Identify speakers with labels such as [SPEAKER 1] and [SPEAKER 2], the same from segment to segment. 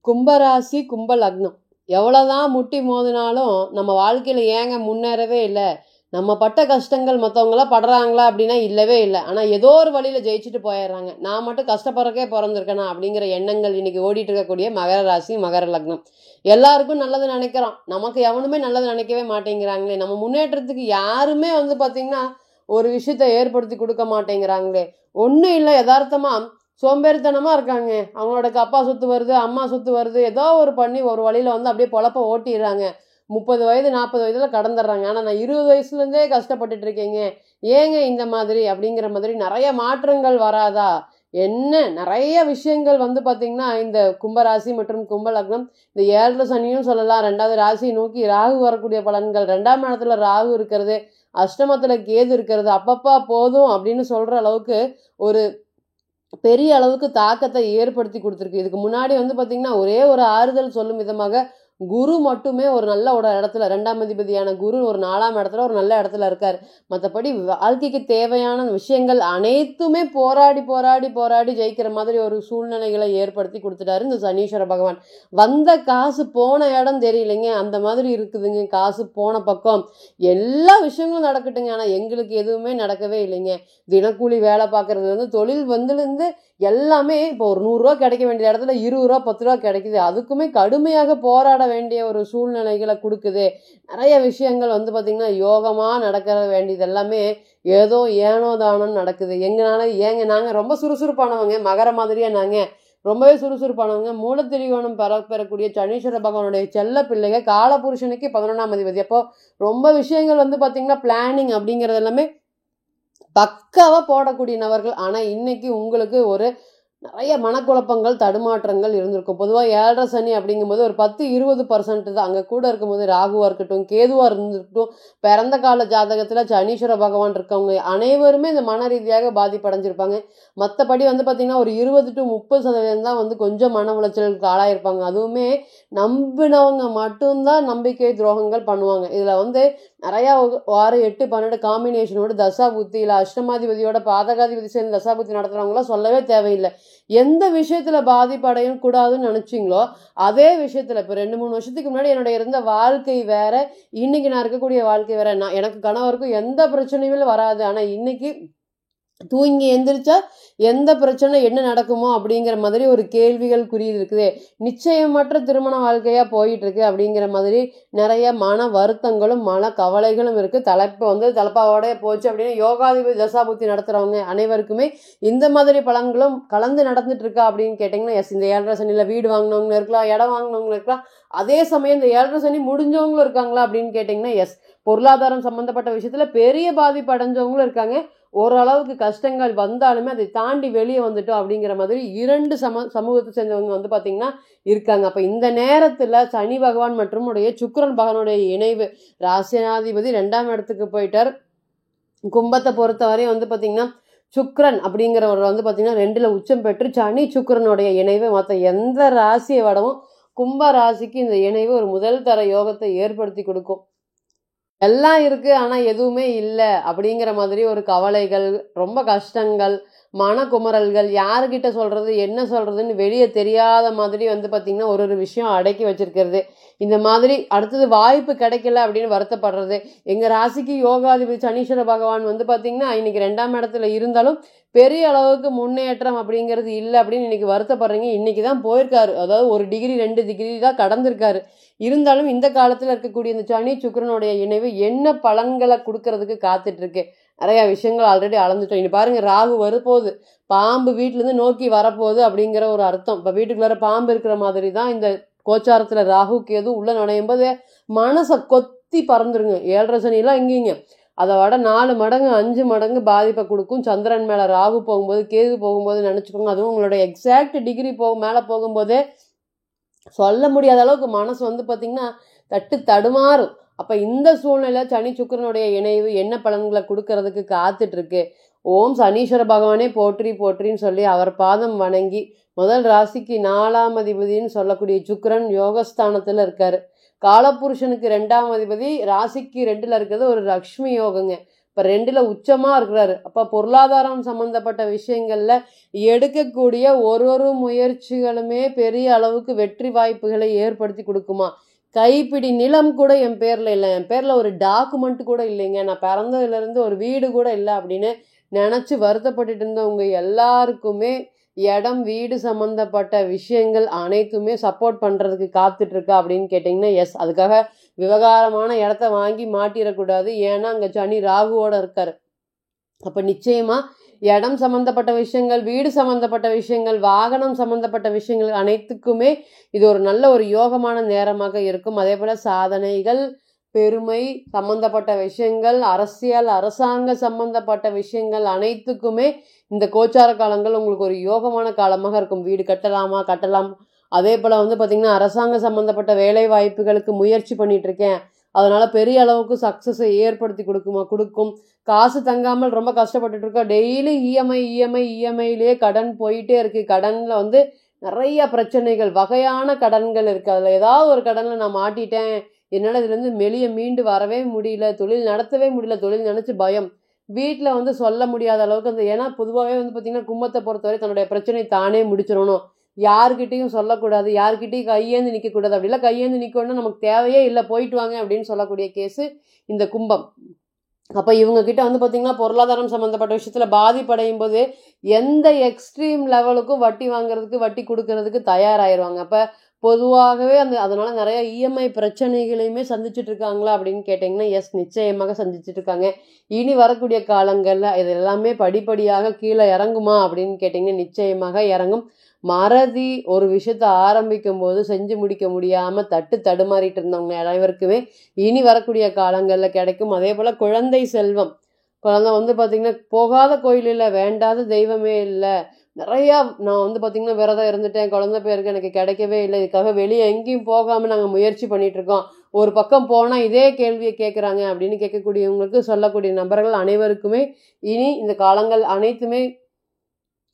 [SPEAKER 1] கும்பராசி கும்ப லக்னம் எவ்வளோதான் முட்டி மோதினாலும் நம்ம வாழ்க்கையில் ஏங்க முன்னேறவே இல்லை, நம்ம பட்ட கஷ்டங்கள் மற்றவங்களாம் படுறாங்களா அப்படின்னா இல்லவே இல்லை. ஆனால் ஏதோ ஒரு வழியில் ஜெயிச்சுட்டு போயிடுறாங்க. நான் மட்டும் கஷ்டப்படுறக்கே பிறந்திருக்கேனா அப்படிங்கிற எண்ணங்கள் இன்னைக்கு ஓடிட்டு இருக்கக்கூடிய மகர ராசி மகர லக்னம். எல்லாருக்கும் நல்லது நினைக்கிறோம், நமக்கு எவனுமே நல்லது நினைக்கவே மாட்டேங்கிறாங்களே. நம்ம முன்னேற்றத்துக்கு யாருமே பார்த்திங்கன்னா ஒரு விஷயத்த ஏற்படுத்தி கொடுக்க மாட்டேங்கிறாங்களே. ஒன்றும் இல்லை, யதார்த்தமாக சோம்பேறித்தனமாக இருக்காங்க. அவங்களோட அப்பா சொத்து வருது, அம்மா சொத்து வருது, ஏதோ ஒரு பண்ணி ஒரு வழியில் அப்படியே பொழப்ப ஓட்டிடுறாங்க. 30 வயது 40 வயதில் கடந்துடுறாங்க. ஆனால் நான் 20 வயசுலேருந்தே கஷ்டப்பட்டுட்டு இருக்கேங்க, ஏங்க இந்த மாதிரி அப்படிங்கிற மாதிரி நிறைய மாற்றங்கள் வராதா? என்ன நிறைய விஷயங்கள் பார்த்திங்கன்னா இந்த கும்பராசி மற்றும் கும்ப லக்னம், இந்த 7 சனியும் சொல்லலாம். 2வது ராசி நோக்கி ராகு வரக்கூடிய பலன்கள், 2ஆம் இடத்துல ராகு இருக்கிறது, அஷ்டமத்தில் கேது இருக்கிறது, அப்பப்பா போதும் அப்படின்னு சொல்கிற அளவுக்கு ஒரு பெரிய அளவுக்கு தாக்கத்தை ஏற்படுத்தி கொடுத்துருக்கு. இதுக்கு முன்னாடி பார்த்திங்கன்னா ஒரே ஒரு ஆறுதல் சொல்லும் விதமாக குரு மட்டுமே ஒரு நல்ல ஒரு இடத்துல, 2ஆம் அதிபதியான குரு ஒரு 4ஆம் இடத்துல ஒரு நல்ல இடத்துல இருக்கார். மற்றபடி வாழ்க்கைக்கு தேவையான விஷயங்கள் அனைத்துமே போராடி போராடி போராடி ஜெயிக்கிற மாதிரி ஒரு சூழ்நிலைகளை ஏற்படுத்தி கொடுத்துட்டாரு இந்த சனீஸ்வர பகவான். வந்த காசு போன இடம் தெரியலைங்க, அந்த மாதிரி இருக்குதுங்க. காசு போன பக்கம் எல்லா விஷயங்களும் நடக்கட்டுங்க, ஆனால் எங்களுக்கு எதுவுமே நடக்கவே இல்லைங்க. தினக்கூலி வேலை பார்க்கறது தொழில் வந்துலேருந்து எல்லாமே இப்போ ஒரு 100 ரூபா கிடைக்க வேண்டிய இடத்துல 20 ரூபா 10 ரூபா கிடைக்குது. அதுக்குமே கடுமையாக போராட வேண்டிய ஒரு சூழ்நிலைகளை கொடுக்குது. நிறைய விஷயங்கள் பார்த்திங்கன்னா யோகமாக நடக்க வேண்டியது எல்லாமே ஏதோ ஏனோ தானோன்னு நடக்குது. ஏங்க நாங்கள் ரொம்ப சுறுசுறுப்பானவங்க, மகர மாதிரியே நாங்கள் ரொம்பவே சுறுசுறுப்பானவங்க. மூலத்திரிகோணம் பெறக்கூடிய சனீஸ்வர பகவானுடைய செல்ல பிள்ளைங்க, காலபுருஷனுக்கு 11ஆம் அதிபதி. அப்போ ரொம்ப விஷயங்கள் பார்த்திங்கன்னா பிளானிங் அப்படிங்கிறது எல்லாமே பக்காவாக போடக்கூடிய நபர்கள். ஆனால் இன்னைக்கு உங்களுக்கு ஒரு நிறைய மனக்குழப்பங்கள் தடுமாற்றங்கள் இருந்திருக்கும். பொதுவாக 7 சனி அப்படிங்கும்போது ஒரு 10-20% தான். அங்கே கூட இருக்கும்போது ராகுவாக இருக்கட்டும், கேதுவாக இருந்துருக்கட்டும், பிறந்த கால ஜாதகத்தில் சனீஸ்வர பகவான் இருக்கவங்க அனைவருமே இந்த மன ரீதியாக பாதிப்படைஞ்சிருப்பாங்க. மற்றபடி பார்த்திங்கன்னா ஒரு 20-30% தான் கொஞ்சம் மன உளைச்சலுக்கு ஆளாயிருப்பாங்க. அதுவுமே நம்பினவங்க மட்டும்தான் நம்பிக்கை துரோகங்கள் பண்ணுவாங்க. இதில் நிறையா 6, 8, 12 காம்பினேஷனோட தசா புத்தி இல்லை அஷ்டமாதிபதியோட பாதகாதிபதி சேர்ந்து தசா புத்தி நடத்துகிறவங்களாம் சொல்லவே தேவையில்லை. எந்த விஷயத்துல பாதிப்படையும் கூடாதுன்னு நினைச்சிங்களோ அதே விஷயத்துல இப்போ 2-3 வருஷத்துக்கு முன்னாடி என்னுடைய இருந்த வாழ்க்கை வேற, இன்னைக்கு நான் இருக்கக்கூடிய வாழ்க்கை வேற. எனக்கு கணவருக்கும் எந்த பிரச்சனையும் வராது. ஆனா இன்னைக்கு தூங்கி எந்திரிச்சா எந்த பிரச்சனை என்ன நடக்குமோ அப்படிங்கிற மாதிரி ஒரு கேள்விகள் குறியீடு இருக்குது. நிச்சயமற்ற திருமண வாழ்க்கையா போயிட்டு இருக்கு அப்படிங்கிற மாதிரி நிறைய மன வருத்தங்களும் மன கவலைகளும் இருக்கு. தலைப்பு தலைப்பாவோட போச்சு அப்படின்னு யோகாதிபதி தசாபுத்தி நடத்துறவங்க அனைவருக்குமே இந்த மாதிரி பலன்களும் கலந்து நடந்துட்டு இருக்கா அப்படின்னு கேட்டிங்கன்னா எஸ். இந்த 7 சனியில் வீடு வாங்கினவங்க இருக்கலாம், இடம் வாங்கினவங்க இருக்கலாம். அதே சமயம் இந்த 7 சனி முடிஞ்சவங்களும் இருக்காங்களா அப்படின்னு கேட்டிங்கன்னா எஸ். பொருளாதாரம் சம்மந்தப்பட்ட விஷயத்துல பெரிய பாதிப்பு அடைஞ்சவங்களும் இருக்காங்க. ஓரளவுக்கு கஷ்டங்கள் வந்தாலுமே அதை தாண்டி வெளியே வந்துட்டோம் அப்படிங்கிற மாதிரி 2 சமூகத்தை சேர்ந்தவங்க பார்த்திங்கன்னா இருக்காங்க. அப்போ இந்த நேரத்தில் சனி பகவான் மற்றும் சுக்கிரன் பகவானுடைய இணைவு, ராசினாதிபதி 2ஆம் இடத்துக்கு போயிட்டார். கும்பத்தை பொறுத்தவரையும் பார்த்திங்கன்னா சுக்கிரன் அப்படிங்கிறவர் பார்த்திங்கன்னா 2ல் உச்சம் பெற்று சனி சுக்கிரனுடைய இணைவு மற்ற எந்த ராசியை விடவும் கும்ப ராசிக்கு இந்த இணைவு ஒரு முதல் தர யோகத்தை ஏற்படுத்தி கொடுக்கும். எல்லாம் இருக்கு ஆனால் எதுவுமே இல்லை அப்படிங்கிற மாதிரி ஒரு கவலைகள், ரொம்ப கஷ்டங்கள், மனக்குமரல்கள், யாருக்கிட்ட சொல்கிறது என்ன சொல்கிறதுன்னு வெளியே தெரியாத மாதிரி பார்த்திங்கன்னா ஒரு விஷயம் அடக்கி வச்சிருக்கிறது. இந்த மாதிரி அடுத்தது வாய்ப்பு கிடைக்கல அப்படின்னு வருத்தப்படுறது. எங்கள் ராசிக்கு யோகாதிபதி சனீஸ்வர பகவான் பார்த்திங்கன்னா இன்னைக்கு 2ஆம் இடத்துல இருந்தாலும் பெரிய அளவுக்கு முன்னேற்றம் அப்படிங்கிறது இல்லை அப்படின்னு இன்னைக்கு வருத்தப்படுறீங்க. இன்னைக்கு தான் போயிருக்காரு, அதாவது 1 டிகிரி 2 டிகிரி தான் கடந்திருக்காரு. இருந்தாலும் இந்த காலத்தில் இருக்கக்கூடிய இந்த சனி சுக்கிரனுடைய இணைவு என்ன பலன்களை கொடுக்கறதுக்கு காத்துட்டு இருக்கு. நிறைய விஷயங்கள் ஆல்ரெடி அளந்துட்டோம். இனி பாருங்க, ராகு வரப்போகுது, பாம்பு வீட்டிலேருந்து நோக்கி வரப்போகுது அப்படிங்கிற ஒரு அர்த்தம். இப்போ வீட்டுக்குள்ளார பாம்பு இருக்கிற மாதிரி தான் இந்த கோச்சாரத்தில் ராகு கேது உள்ள நுழையும் போது மனசை கொத்தி பறந்துருங்க. 7 சனிலாம் எங்கேங்க, அதை விட 4 மடங்கு 5 மடங்கு பாதிப்பை கொடுக்கும். சந்திரன் மேலே ராகு போகும்போது கேது போகும்போது நினச்சிக்கோங்க. அதுவும் உங்களுடைய எக்ஸாக்ட் டிகிரி மேலே போகும்போதே சொல்ல முடியாத அளவுக்கு மனசு பார்த்திங்கன்னா தடுமாறும். அப்போ இந்த சூழ்நிலை சனி சுக்கிரனுடைய இணைவு என்ன பலன்களை கொடுக்கறதுக்கு காத்துட்டு இருக்கு. ஓம் சனீஸ்வர பகவானே போற்றி போற்றின்னு சொல்லி அவர் பாதம் வணங்கி, முதல் ராசிக்கு 4ஆம் அதிபதினு சொல்லக்கூடிய சுக்கிரன் யோகஸ்தானத்தில் இருக்காரு. காலபுருஷனுக்கு 2ஆம் அதிபதி ராசிக்கு 2ல் இருக்கிறது ஒரு லக்ஷ்மி யோகங்க. இப்போ 2ல் உச்சமாக இருக்கிறாரு. அப்போ பொருளாதாரம் சம்மந்தப்பட்ட விஷயங்களில் எடுக்கக்கூடிய ஒரு முயற்சிகளுமே பெரிய அளவுக்கு வெற்றி வாய்ப்புகளை ஏற்படுத்தி கொடுக்குமா? கைப்பிடி நிலம் கூட என் பேரில் இல்லை, என் பேரில் ஒரு டாக்குமெண்ட் கூட இல்லைங்க, நான் பிறந்ததுலேருந்து ஒரு வீடு கூட இல்லை அப்படின்னு நினச்சி வருத்தப்பட்டுட்டு இருந்தவங்க எல்லாருக்குமே இடம் வீடு சம்மந்தப்பட்ட விஷயங்கள் அனைத்துமே சப்போர்ட் பண்ணுறதுக்கு காத்துட்ருக்கா அப்படின்னு கேட்டிங்கன்னா எஸ். அதுக்காக விவகாரமான இடத்த வாங்கி மாட்டிடக்கூடாது. ஏன்னா அங்கே சனி ராகுவோட இருக்கார். அப்போ நிச்சயமாக இடம் சம்மந்தப்பட்ட விஷயங்கள், வீடு சம்மந்தப்பட்ட விஷயங்கள், வாகனம் சம்மந்தப்பட்ட விஷயங்கள் அனைத்துக்குமே இது ஒரு நல்ல ஒரு யோகமான நேரமாக இருக்கும். அதே போல் சாதனைகள், பெருமை சம்மந்தப்பட்ட விஷயங்கள், அரசியல் அரசாங்க சம்மந்தப்பட்ட விஷயங்கள் அனைத்துக்குமே இந்த கோச்சார காலங்கள் உங்களுக்கு ஒரு யோகமான காலமாக இருக்கும். வீடு கட்டலாம். அதே போல் பார்த்திங்கன்னா அரசாங்க சம்மந்தப்பட்ட வேலை வாய்ப்புகளுக்கு முயற்சி பண்ணிகிட்ருக்கேன், அதனால் பெரிய அளவுக்கு சக்ஸஸை ஏற்படுத்தி கொடுக்கும். காசு தங்காமல் ரொம்ப கஷ்டப்பட்டுட்ருக்கோம், டெய்லி இஎம்ஐலேயே கடன் போயிட்டே இருக்குது. கடனில் நிறைய பிரச்சனைகள், வகையான கடன்கள் இருக்குது. அதில் ஏதாவது ஒரு கடனில் நான் மாட்டிட்டேன், என்னால் இதுலேருந்து மீண்டு வரவே முடியல, தொழில் நடத்தவே முடியல, தொழில் நினச்சி பயம், வீட்டில் சொல்ல முடியாத அளவுக்கு ஏன்னா பொதுவாகவே பார்த்திங்கன்னா கும்பத்தை பொறுத்தவரை தன்னுடைய பிரச்சனை தானே முடிச்சிடணும், யாருக்கிட்டையும் சொல்லக்கூடாது, யாருக்கிட்டையும் கையேந்து நிற்கக்கூடாது. அப்படிலாம் கையேந்து நிற்கணும்னா நமக்கு தேவையே இல்லை, போயிட்டு வாங்க அப்படின்னு சொல்லக்கூடிய கேஸு இந்த கும்பம். அப்போ இவங்கக்கிட்ட பார்த்திங்கன்னா பொருளாதாரம் சம்மந்தப்பட்ட விஷயத்தில் பாதிப்படையும் போது எந்த எக்ஸ்ட்ரீம் லெவலுக்கும் வட்டி வாங்குறதுக்கு வட்டி கொடுக்கறதுக்கு தயாராகிடுவாங்க. அப்போ பொதுவாகவே அதனால் நிறையா இஎம்ஐ பிரச்சனைகளையுமே சந்திச்சுட்டு இருக்காங்களா அப்படின்னு கேட்டிங்கன்னா எஸ், நிச்சயமாக சந்திச்சுட்டு இருக்காங்க. இனி வரக்கூடிய காலங்களில் இது எல்லாமே படிப்படியாக கீழே இறங்குமா அப்படின்னு கேட்டிங்கன்னா நிச்சயமாக இறங்கும். மறதி ஒரு விஷயத்த ஆரம்பிக்கும் போது செஞ்சு முடிக்க முடியாமல் தடுமாறிட்டு இருந்தவங்க அனைவருக்குமே இனி வரக்கூடிய காலங்களில் கிடைக்கும். அதே போல் குழந்தை செல்வம், குழந்தை பார்த்திங்கன்னா போகாத கோயில் இல்லை, வேண்டாத தெய்வமே இல்லை, நிறையா நான் பார்த்திங்கன்னா விரதம் இருந்துட்டேன், குழந்தை பேருக்கு எனக்கு கிடைக்கவே இல்லை, இதுக்காக வெளியே எங்கேயும் போகாமல் நாங்கள் முயற்சி பண்ணிகிட்ருக்கோம், ஒரு பக்கம் போனால் இதே கேள்வியை கேட்குறாங்க அப்படின்னு கேட்கக்கூடியவங்களுக்கு சொல்லக்கூடிய நபர்கள் அனைவருக்குமே இனி இந்த காலங்கள் அனைத்துமே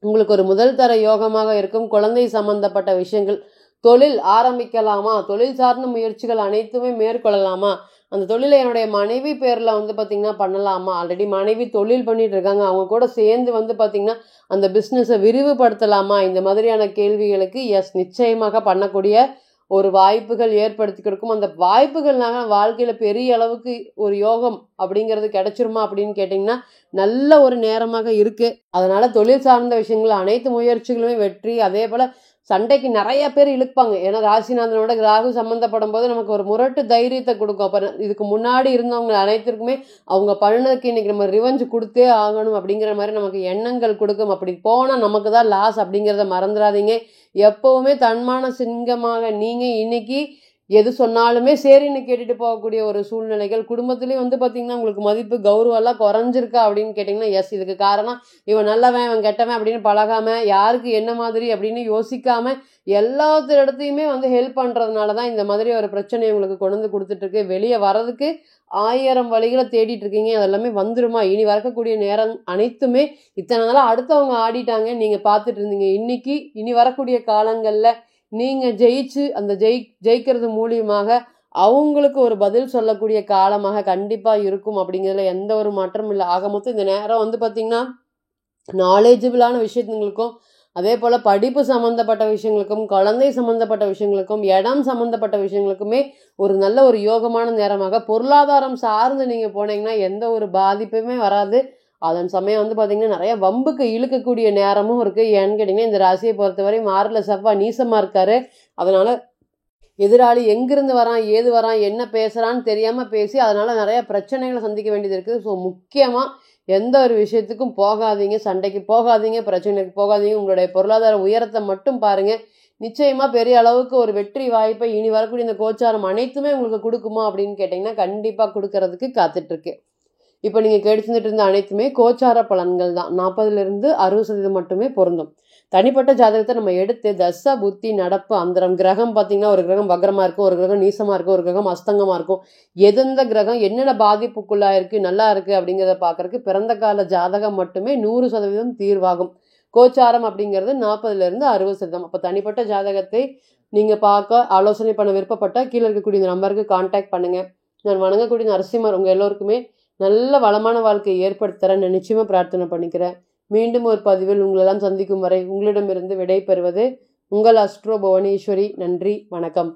[SPEAKER 1] உங்களுக்கு ஒரு முதல் தர யோகமாக இருக்கும். குழந்தை சம்பந்தப்பட்ட விஷயங்கள், தொழில் ஆரம்பிக்கலாமா, தொழில் சார்ந்த முயற்சிகள் அனைத்துமே மேற்கொள்ளலாமா, அந்த தொழிலை என்னுடைய மனைவி பேரில் பார்த்திங்கன்னா பண்ணலாமா, ஆல்ரெடி மனைவி தொழில் பண்ணிகிட்டு இருக்காங்க, அவங்க கூட சேர்ந்து பார்த்திங்கன்னா அந்த பிஸ்னஸை விரிவுபடுத்தலாமா, இந்த மாதிரியான கேள்விகளுக்கு எஸ், நிச்சயமாக பண்ணக்கூடிய ஒரு வாய்ப்புகள் ஏற்படுத்தி கொடுக்கும். அந்த வாய்ப்புகள்னால வாழ்க்கையில் பெரிய அளவுக்கு ஒரு யோகம் அப்படிங்கிறது கிடைச்சிருமா அப்படின்னு கேட்டிங்கன்னா நல்ல ஒரு நேரமாக இருக்குது. அதனால் தொழில் சார்ந்த விஷயங்கள் அனைத்து முயற்சிகளுமே வெற்றி. அதே போல் சண்டைக்கு நிறைய பேர் இழுப்பாங்க, ஏன்னா ராசிநாதனோட ராகு சம்மந்தப்படும் போது நமக்கு ஒரு முரட்டு தைரியத்தை கொடுக்கும். அப்போ இதுக்கு முன்னாடி இருந்தவங்க அனைத்திற்குமே அவங்க பண்ணினதுக்கு இன்றைக்கி நம்ம ரிவெஞ்ச் கொடுத்தே ஆகணும் அப்படிங்கிற மாதிரி நமக்கு எண்ணங்கள் கொடுக்கும். அப்படி போனால் நமக்கு தான் லாஸ் அப்படிங்கிறத மறந்துடாதீங்க. எப்போவுமே தன்மான சிங்கமாக நீங்கள் இன்னைக்கு எது சொன்னாலுமே சரின்னு கேட்டுட்டு போகக்கூடிய ஒரு சூழ்நிலைகள், குடும்பத்துலேயும் பார்த்திங்கன்னா உங்களுக்கு மதிப்பு கௌரவம்லாம் குறைஞ்சிருக்கா அப்படின்னு கேட்டிங்கன்னா எஸ், இதுக்கு காரணம் இவன் நல்லவன் இவன் கெட்டவன் அப்படின்னு பழகாமல், யாருக்கு என்ன மாதிரி அப்படின்னு யோசிக்காமல் எல்லாத்திடத்தையுமே ஹெல்ப் பண்ணுறதுனால தான் இந்த மாதிரி ஒரு பிரச்சனை உங்களுக்கு கொண்டு வந்து கொடுத்துட்ருக்கு. வெளியே வர்றதுக்கு 1000 வழிகளை தேடிட்டு இருக்கீங்க, அதெல்லாமே வந்துருமா? இனி வரக்கூடிய நேரம் அனைத்துமே இத்தனை நாளாக அடுத்தவங்க ஆடிட்டாங்க, நீங்கள் பார்த்துட்டு இருந்தீங்க, இனி வரக்கூடிய காலங்களில் நீங்கள் ஜெயிச்சு அந்த ஜெயிக்கிறது மூலியமாக அவங்களுக்கு ஒரு பதில் சொல்லக்கூடிய காலமாக கண்டிப்பாக இருக்கும் அப்படிங்கிறதுல எந்த ஒரு மாற்றமும் இல்லை. ஆக மொத்தம் இந்த நேரம் பார்த்திங்கன்னா நாலேஜபிளான விஷயங்களுக்கும், அதே போல் படிப்பு சம்மந்தப்பட்ட விஷயங்களுக்கும், குழந்தை சம்மந்தப்பட்ட விஷயங்களுக்கும், இடம் சம்மந்தப்பட்ட விஷயங்களுக்குமே ஒரு நல்ல ஒரு யோகமான நேரமாக, பொருளாதாரம் சார்ந்து நீங்கள் போனீங்கன்னா எந்த ஒரு பாதிப்புமே வராது. அதன் சமயம் பார்த்திங்கன்னா நிறைய வம்புக்கு இழுக்கக்கூடிய நேரமும் இருக்குது. ஏன்னு கேட்டிங்கன்னா இந்த ராசியை பொறுத்தவரை 6ல் செவ்வாய் நீசமாக இருக்கார். அதனால் எதிராளி எங்கிருந்து வரான், ஏது வரான், என்ன பேசுகிறான்னு தெரியாமல் பேசி அதனால் நிறையா பிரச்சனைகளை சந்திக்க வேண்டியது இருக்குது. ஸோ முக்கியமாக எந்த ஒரு விஷயத்துக்கும் போகாதீங்க, சண்டைக்கு போகாதீங்க, பிரச்சனைக்கு போகாதீங்க, உங்களுடைய பொருளாதார உயரத்தை மட்டும் பாருங்கள். நிச்சயமாக பெரிய அளவுக்கு ஒரு வெற்றி வாய்ப்பை இனி வரக்கூடிய இந்த கோச்சாரம் அனைத்துமே உங்களுக்கு கொடுக்குமா அப்படின்னு கேட்டிங்கன்னா கண்டிப்பாக கொடுக்கறதுக்கு காத்துட்ருக்கு. இப்போ நீங்கள் கேட்டுச்சுட்டு இருந்த அனைத்துமே கோச்சார பலன்கள் தான். 40லிருந்து 60% மட்டுமே பொருந்தும். தனிப்பட்ட ஜாதகத்தை நம்ம எடுத்து தசா புத்தி நடப்பு அந்தரம் கிரகம் பார்த்திங்கன்னா ஒரு கிரகம் வக்ரமாக இருக்கும், ஒரு கிரகம் நீசமாக இருக்கும், ஒரு கிரகம் அஸ்தங்கமாக இருக்கும், எந்தெந்த கிரகம் என்னென்ன பாதிப்புக்குள்ளாக இருக்குது நல்லா இருக்குது அப்படிங்கிறத பார்க்குறதுக்கு பிறந்த கால ஜாதகம் மட்டுமே 100% தீர்வாகும். கோச்சாரம் அப்படிங்கிறது 40லிருந்து 60%. அப்போ தனிப்பட்ட ஜாதகத்தை நீங்கள் பார்க்க ஆலோசனை பண்ண விருப்பப்பட்டால் கீழே இருக்கக்கூடிய இந்த நம்பருக்கு கான்டாக்ட் பண்ணுங்கள். நான் வணங்கக்கூடிய நரசிம்மர் உங்கள் எல்லோருக்குமே நல்ல வளமான வாழ்க்கையை ஏற்படுத்துறேன்னு நிச்சயமாக பிரார்த்தனை பண்ணிக்கிறேன். மீண்டும் ஒரு பதிவில் உங்களெல்லாம் சந்திக்கும் வரை உங்களிடமிருந்து விடை பெறுவது உங்கள் அஸ்ட்ரோ புவனேஸ்வரி. நன்றி, வணக்கம்.